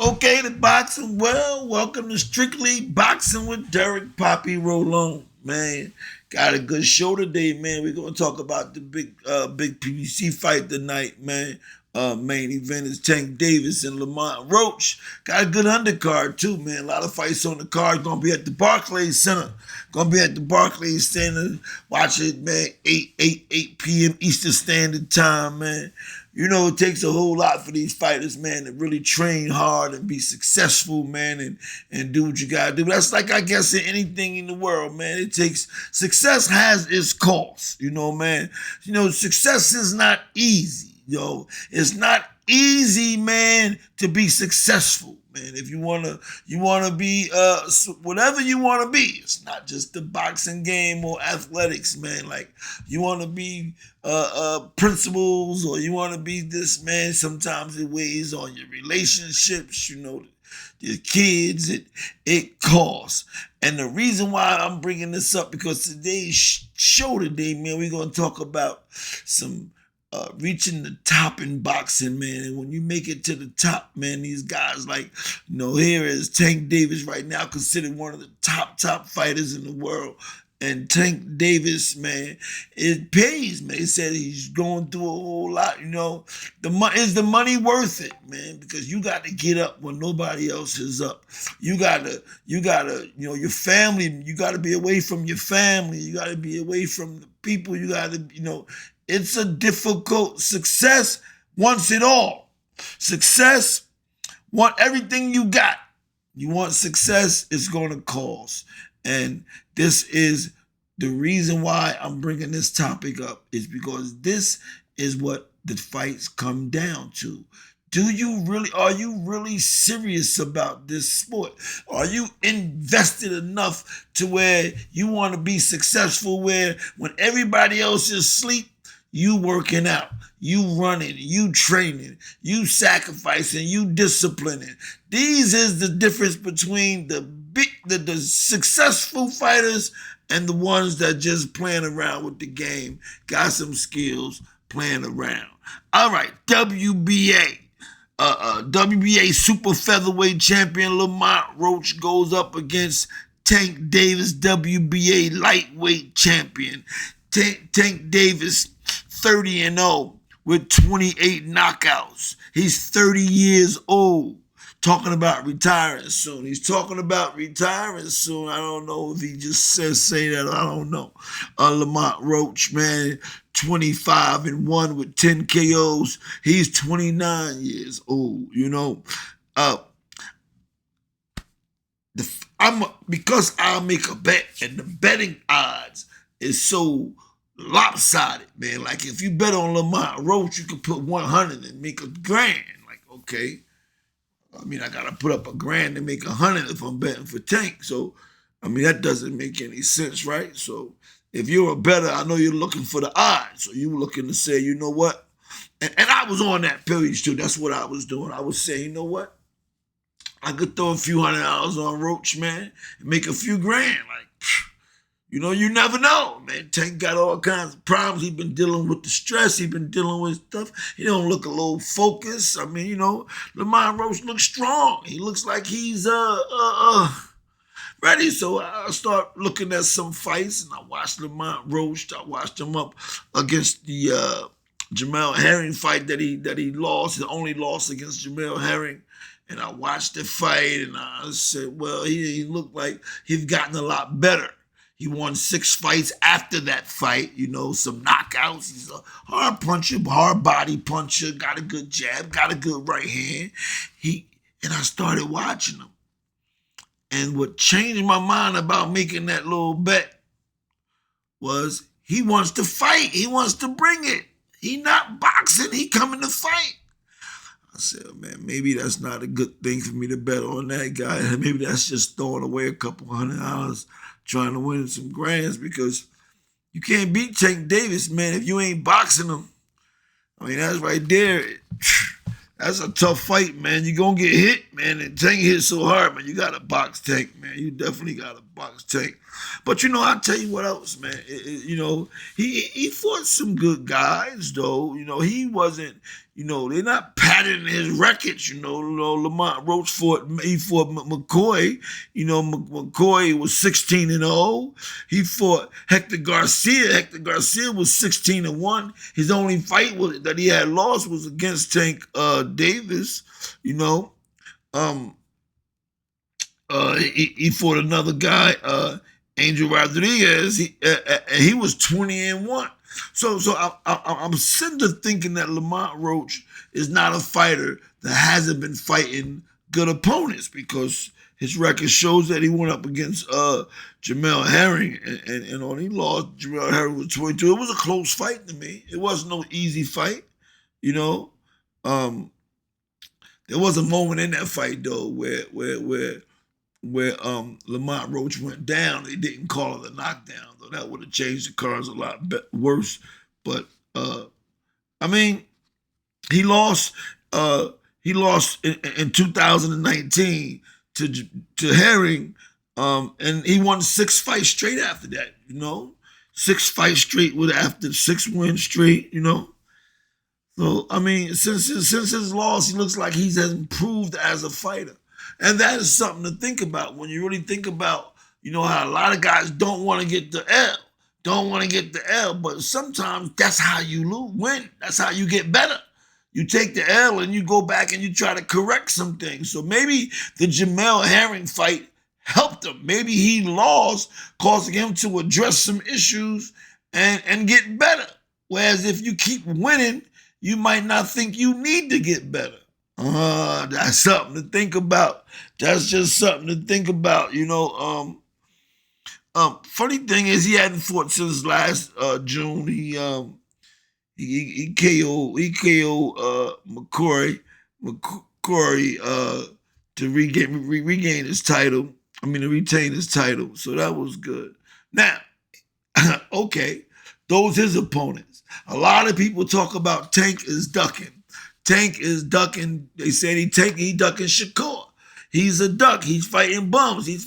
Okay, the boxing. Well, welcome to Strictly Boxing with Derek Poppy Rolone. Man, got a good show today, man. We're gonna talk about the big PBC fight tonight, man. Main event is Tank Davis and Lamont Roach. Got a good undercard too, man. A lot of fights on the card. Gonna be at the Barclays Center. Gonna be at the Barclays Center. Watch it, man. 8 p.m. Eastern Standard Time, man. You know, it takes a whole lot for these fighters, man, to really train hard and be successful, man, and do what you gotta do. That's like, I guess, in anything in the world, man. It takes, success has its cost, man. Success is not easy, It's not easy, man, to be successful, man. If you wanna be whatever you wanna be. It's not just the boxing game or athletics, man. Like you wanna be principles or you wanna be this, man. Sometimes it weighs on your relationships, your kids. It costs. And the reason why I'm bringing this up because today's show today, man, we're gonna talk about some reaching the top in boxing, man. And when you make it to the top, man, these guys here is Tank Davis right now, considered one of the top fighters in the world. And Tank Davis, man, it pays, man. He said he's going through a whole lot, Is the money worth it, man? Because you got to get up when nobody else is up. You gotta, your family, you gotta be away from your family. You gotta be away from the people. You gotta, it's a difficult success wants it all. Success want everything you got. You want success, it's going to cost. And this is the reason why I'm bringing this topic up is because this is what the fights come down to. Are you really serious about this sport? Are you invested enough to where you want to be successful where when everybody else is asleep, you working out, you running, you training, you sacrificing, you disciplining. These is the difference between the successful fighters and the ones that just playing around with the game, got some skills, playing around. All right, WBA. WBA super featherweight champion Lamont Roach goes up against Tank Davis, WBA lightweight champion. Tank Davis 30-0 with 28 knockouts. He's 30 years old. Talking about retiring soon. He's talking about retiring soon. I don't know if he just say that. I don't know. Lamont Roach, man, 25-1 with 10 KOs. He's 29 years old. Because I'll make a bet, and the betting odds is so lopsided, man. Like if you bet on Lamont Roach, you can put 100 and make $1,000. Like, okay. I gotta put up $1,000 to make 100 if I'm betting for Tank. So, that doesn't make any sense, right? So, if you're a bettor, I know you're looking for the odds. So you were looking to say, you know what? And I was on that page too. That's what I was doing. I was saying, you know what? I could throw a few $100 on Roach, man, and make a few grand. Like, you never know, man. Tank got all kinds of problems. He been dealing with the stress. He been dealing with stuff. He don't look a little focused. Lamont Roach looks strong. He looks like he's ready. So I start looking at some fights, and I watched Lamont Roach. I watched him up against the Jamel Herring fight that he lost. The only loss against Jamel Herring. And I watched the fight, and I said, well, he looked like he's gotten a lot better. He won 6 fights after that fight, some knockouts. He's a hard puncher, hard body puncher, got a good jab, got a good right hand. And I started watching him. And what changed my mind about making that little bet was he wants to fight. He wants to bring it. He not boxing. He coming to fight. I said, man, maybe that's not a good thing for me to bet on that guy. Maybe that's just throwing away a couple $100 trying to win some grands because you can't beat Tank Davis, man, if you ain't boxing him. That's right there. That's a tough fight, man. You're going to get hit, man, and Tank hit so hard, man. You got to box Tank, man. You definitely got to box Tank. But, I'll tell you what else, man. He fought some good guys, though. He wasn't, they're not padding his records. Lamont Roach fought McCoy. McCoy was 16-0. He fought Hector Garcia. Hector Garcia was 16-1. His only fight that he had lost was against Tank Davis. Um, he fought another guy, Angel Rodriguez. He was 20-1. So I'm sitting there thinking that Lamont Roach is not a fighter that hasn't been fighting good opponents, because his record shows that he went up against Jamel Herring and only lost. Jamel Herring was 22. It was a close fight to me. It wasn't no easy fight, you know. There was a moment in that fight though where Lamont Roach went down. They didn't call it a knockdown, though. That would have changed the cards a lot worse. But I mean, he lost. He lost in 2019 to Herring, and he won 6 fights straight after that. 6 fights straight after 6 wins straight. So I mean, since his loss, he looks like he has improved as a fighter. And that is something to think about when you really think about, how a lot of guys don't want to get the L, but sometimes that's how you win. That's how you get better. You take the L and you go back and you try to correct some things. So maybe the Jamel Herring fight helped him. Maybe he lost, causing him to address some issues and get better. Whereas if you keep winning, you might not think you need to get better. That's something to think about. That's just something to think about. Funny thing is, he hadn't fought since last June. He KO'd McCoy to regain his title. To retain his title. So that was good. Now, okay, those his opponents. A lot of people talk about Tank is ducking. Tank is ducking. They said he ducking Shakur. He's a duck. He's fighting bums. I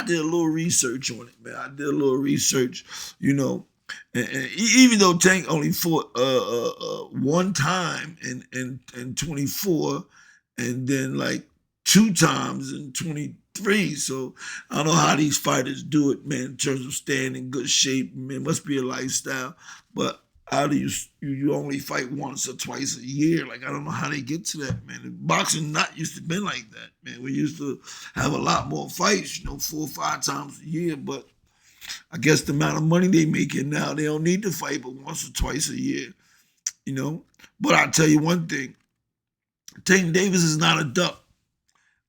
did a little research on it, man. And even though Tank only fought one time in 24, and then like 2 times in 23. So I don't know how these fighters do it, man, in terms of staying in good shape. Man, it must be a lifestyle. But how do you only fight once or twice a year? Like, I don't know how they get to that, man. Boxing not used to be like that, man. We used to have a lot more fights, 4 or 5 times a year. But I guess the amount of money they making now, they don't need to fight but once or twice a year, But I'll tell you one thing. Tank Davis is not a duck.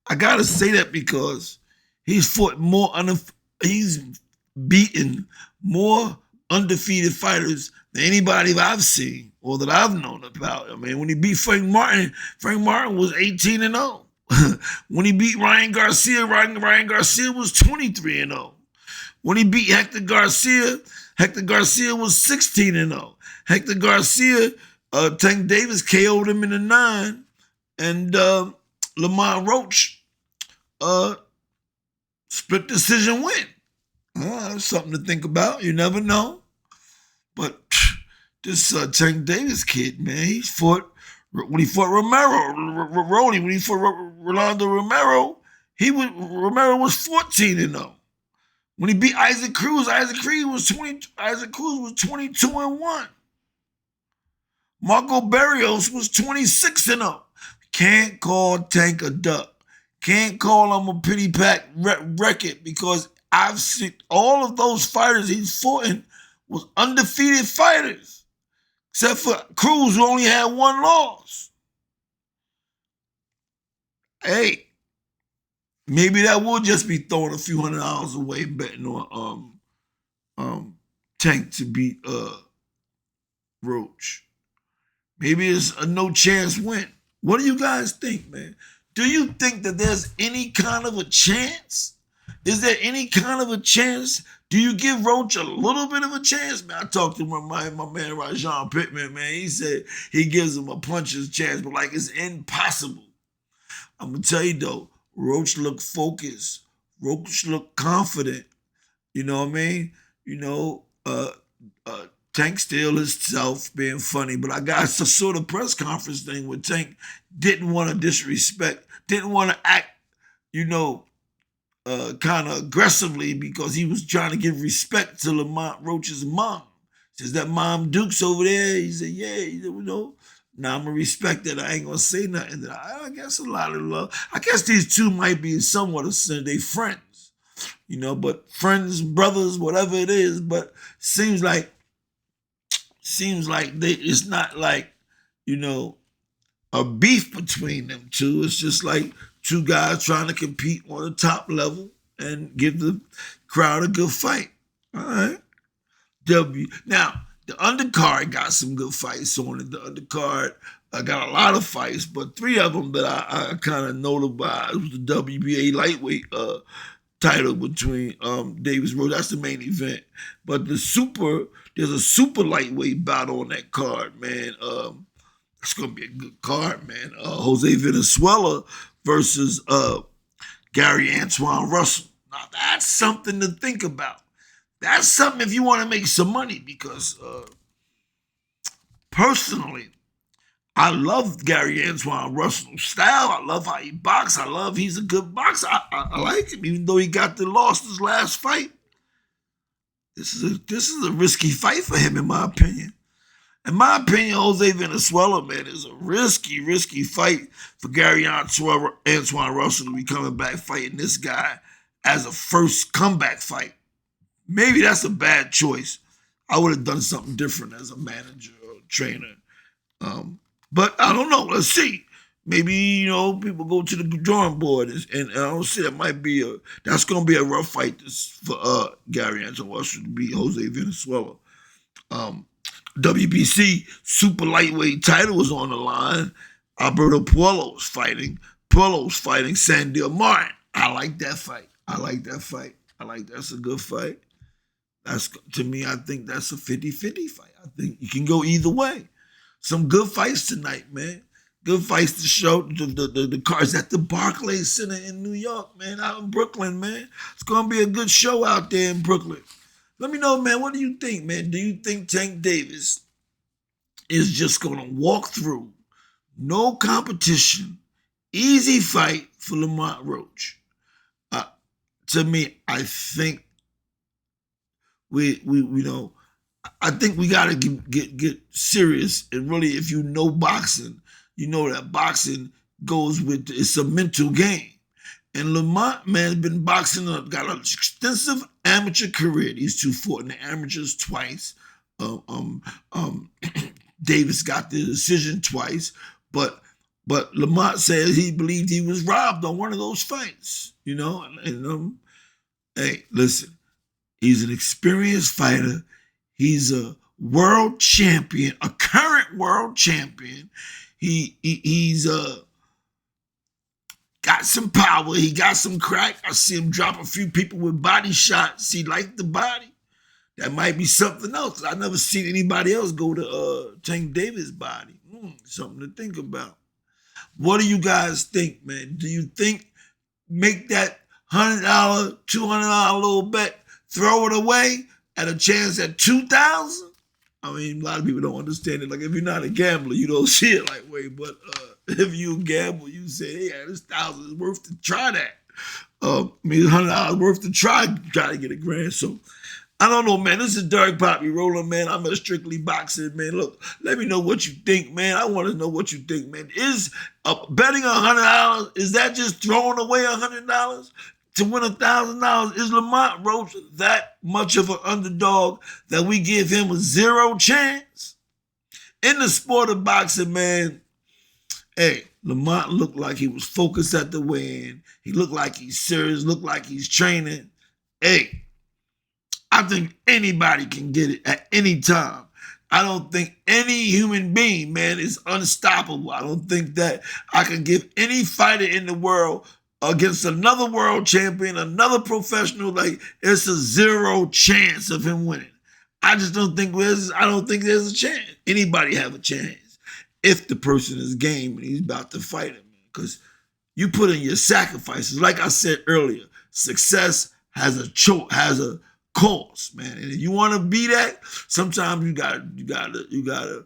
I gotta say that because he's fought he's beaten more undefeated fighters than anybody I've seen or that I've known about. When he beat Frank Martin was 18-0. When he beat Ryan Garcia was 23-0. When he beat Hector Garcia was 16-0. Hector Garcia, Tank Davis KO'd him in the 9, and Lamont Roach, split decision win. That's something to think about. You never know. But this Tank Davis kid, man, when he fought Rolando Romero, Romero was 14-0. When he beat Isaac Cruz was 22-1. Marco Barrios was 26-0. Can't call Tank a duck. Can't call him a pity pack record, because I've seen all of those fighters he's fought in was undefeated fighters, except for Cruz, who only had 1 loss. Hey, maybe that would just be throwing a few $100 away betting on Tank to beat Roach. Maybe it's a no chance win. What do you guys think, man? Do you think that there's any kind of a chance? Is there any kind of a chance? Do you give Roach a little bit of a chance? Man, I talked to my man Rajan Pittman, man. He said he gives him a puncher's chance, but like it's impossible. I'm going to tell you though, Roach looked focused. Roach looked confident. You know what I mean? Tank still himself being funny, but I got some sort of press conference thing where Tank didn't want to disrespect, didn't want to act, you know, kind of aggressively because he was trying to give respect to Lamont Roach's mom. Says that Mom Duke's over there. He said, yeah, now I'm gonna respect it. I ain't gonna say nothing. I guess a lot of love. I guess these two might be somewhat of they friends, but friends, brothers, whatever it is. But seems like it's not like you know a beef between them two. It's just like two guys trying to compete on the top level and give the crowd a good fight. All right. W. Now, the undercard got some good fights on it. The undercard got a lot of fights, but three of them that I kind of noted by was the WBA lightweight title between Davis Roach. That's the main event. But there's a super lightweight bout on that card, man. It's gonna be a good card, man. Jose Venezuela versus Gary Antoine Russell. Now that's something to think about. That's something if you want to make some money because personally, I love Gary Antoine Russell's style. I love how he boxes. He's a good boxer. I like him, even though he got lost his last fight. This is a risky fight for him, in my opinion. In my opinion, Jose Venezuela, man, is a risky fight for Gary Antoine Russell to be coming back fighting this guy as a first comeback fight. Maybe that's a bad choice. I would have done something different as a manager or trainer. But I don't know. Let's see. Maybe, people go to the drawing board and I don't see that's going to be a rough fight for Gary Antoine Russell to beat Jose Venezuela. WBC super lightweight title was on the line. Alberto Puello was fighting. Sandil Martin. I like that fight. That's a good fight. To me, I think that's a 50-50 fight. I think you can go either way. Some good fights tonight, man. Good fights to show. The cards at the Barclays Center in New York, man, out in Brooklyn, man. It's going to be a good show out there in Brooklyn. Let me know, man, what do you think, man? Do you think Tank Davis is just going to walk through, no competition, easy fight for Lamont Roach? To me, I think I think we got to get serious. And really, if you know boxing, you know that boxing it's a mental game. And Lamont, man, has been boxing, got an extensive amateur career. These two fought in the amateurs twice. Davis got the decision twice, but Lamont says he believed he was robbed on one of those fights. Hey, listen, he's an experienced fighter. He's a world champion, a current world champion. He's got some power. He got some crack. I see him drop a few people with body shots. He liked the body. That might be something else. I never seen anybody else go to Tank Davis' body. Something to think about. What do you guys think, man? Do you think make that $100, $200 little bet, throw it away at a chance at $2,000? I mean, a lot of people don't understand it. Like, if you're not a gambler, you don't see it like way. But if you gamble, you say, hey, this $1,000 is worth to try that. $100 worth to try to get $1,000. So, I don't know, man. This is Derek Poppy rolling, man. I'm a Strictly Boxing, man. Look, let me know what you think, man. I want to know what you think, man. Is betting $100, is that just throwing away $100? To win $1,000, is Lamont Roach that much of an underdog that we give him a zero chance? In the sport of boxing, man, hey, Lamont looked like he was focused at the weigh-in. He looked like he's serious, looked like he's training. Hey, I think anybody can get it at any time. I don't think any human being, man, is unstoppable. I don't think that I can give any fighter in the world against another world champion, another professional, like it's a zero chance of him winning. I don't think there's a chance. Anybody have a chance if the person is game and he's about to fight him. Because you put in your sacrifices. Like I said earlier, success has a cause, man. And if you want to be that, sometimes you gotta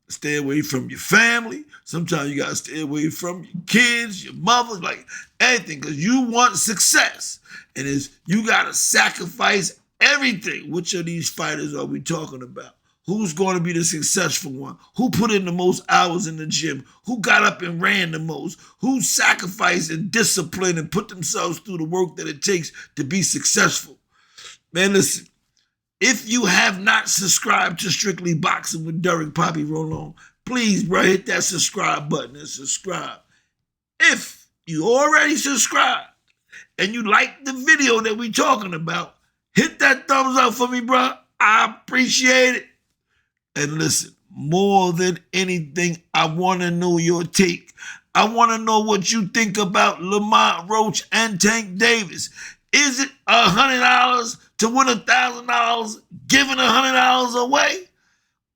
stay away from your family. Sometimes you gotta stay away from your kids, your mother, like anything, because you want success. And you gotta sacrifice everything. Which of these fighters are we talking about? Who's going to be the successful one? Who put in the most hours in the gym? Who got up and ran the most? Who sacrificed and disciplined and put themselves through the work that it takes to be successful? Man, listen, if you have not subscribed to Strictly Boxing with Derek Poppy Rolon, please, bro, hit that subscribe button and subscribe. If you already subscribed and you like the video that we talking about, hit that thumbs up for me, bro. I appreciate it. And listen, more than anything, I want to know your take. I want to know what you think about Lamont, Roach, and Tank Davis. Is it $100 to win $1,000, giving $100 away?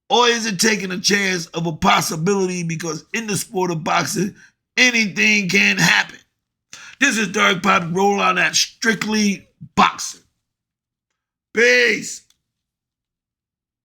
Or is it taking a chance of a possibility, because in the sport of boxing, anything can happen? This is Derek Poppy. Roll on that Strictly Boxing. Peace.